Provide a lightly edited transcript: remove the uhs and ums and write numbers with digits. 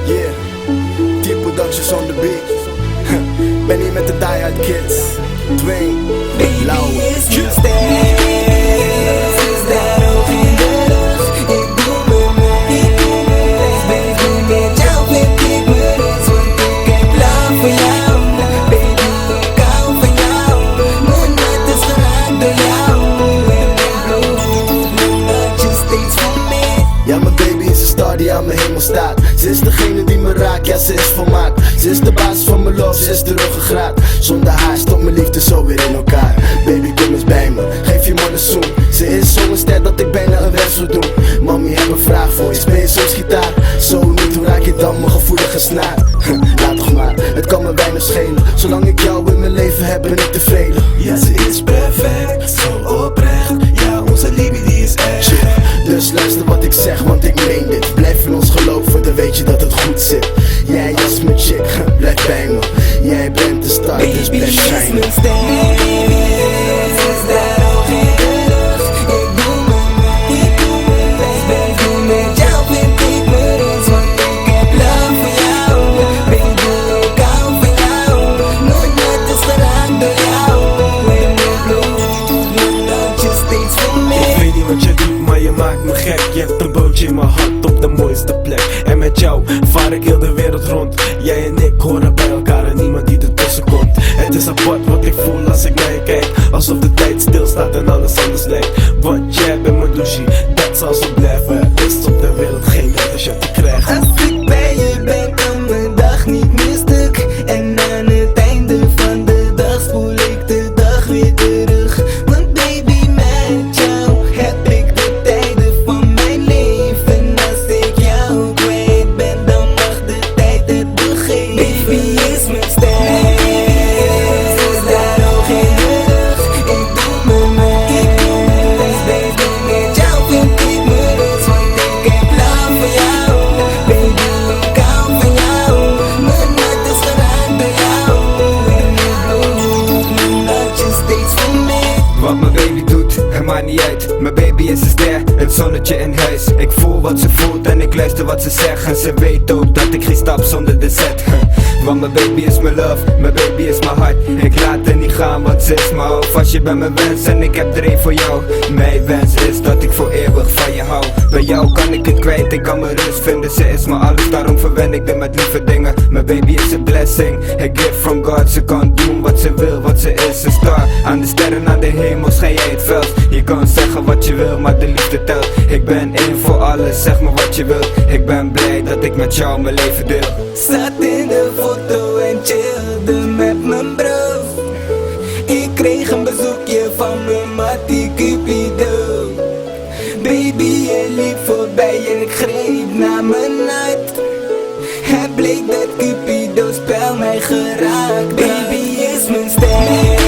Yeah, T-Productions on the beat. Ben hier met de Die Hard Kids. Dwayne, Lauw, ja, mijn baby is een star die aan mijn hemel staat. Ze is degene die me raakt, ja ze is volmaakt. Ze is de basis van mijn love, ze is de ruggengraat. Zonder haar stopt mijn liefde zo weer in elkaar. Baby kom eens bij me, geef je man een zoen. Ze is zo'n ster dat ik bijna een wens wil doen. Mami heb een vraag voor je, speel je soms gitaar? Zo niet, hoe raak je dan mijn gevoelige snaar? Laat toch maar, het kan me weinig schelen. Zolang ik jou in mijn leven heb ben ik tevreden. Ja ze is perfect, zo oprecht. Ja onze liefde die is echt. Dus luister wat ik zeg, want ik meen dit. Blijf in ons geloven, dan weet je dat het goed zit. Jij als mijn chick, blijf bij me. Jij bent de star, dus blijf shine. Je maakt me gek, je hebt een bootje in mijn hart op de mooiste plek. En met jou vaar ik heel de wereld rond. Jij en ik horen bij elkaar en niemand die ertussen komt. Het is apart wat ik voel als ik naar je kijk. Alsof de tijd stilstaat en alles anders lijkt. Want jij bent mijn douche, dat zal zo blijven. Er is op de wereld geen meisje te krijgen. Als ik bij je ben kan mijn dag niet meer stuk. En aan het einde van de dag spoel ik de dag weer terug. Want baby met jou heb ik de tijden van mijn leven. Als ik jou kwijt ben dan mag de tijd het begeven. Baby is mijn ster. Is daar ook in de lucht. Ik doe me mee. Dus baby met jou vind ik me rust. Want ik heb love voor jou. Baby ik hou van jou. Mijn hart is geraakt door jou. En ik beloof me dat je steeds voor mij. Wat mijn baby doet, het maakt niet uit. Mijn baby is een ster, het zonnetje in huis. Ik voel wat ze voelt en ik luister wat ze zegt. En ze weet ook dat ik geen stap zonder de zet. Want mijn baby is mijn love, mijn baby is mijn hart. Ik laat er niet gaan, want ze is mijn hoofd. Als je bent mijn wens en ik heb er één voor jou. Mijn wens is dat ik voor eeuwig van je hou. Bij jou kan ik het kwijt, ik kan mijn rust vinden. Ze is mijn alles, daarom verwen ik er met lieve dingen. Mijn baby is een blessing, a gift from God. Ze kan doen wat ze wil, want ze is een star. Aan de sterren, aan de hemel schijn jij het veld. Je kan zeggen wat je wil, maar de liefde telt. Ik ben één voor alles, zeg me wat je wilt. Ik ben blij dat ik met jou mijn leven deel. Zat in de foto en chillde met mijn bro. Ik kreeg een bezoekje van mijn mattie Cupido. Baby je liep voorbij en ik greep naar mijn hart. Het bleek dat Cupido spel mij geraakt. Baby is mijn ster.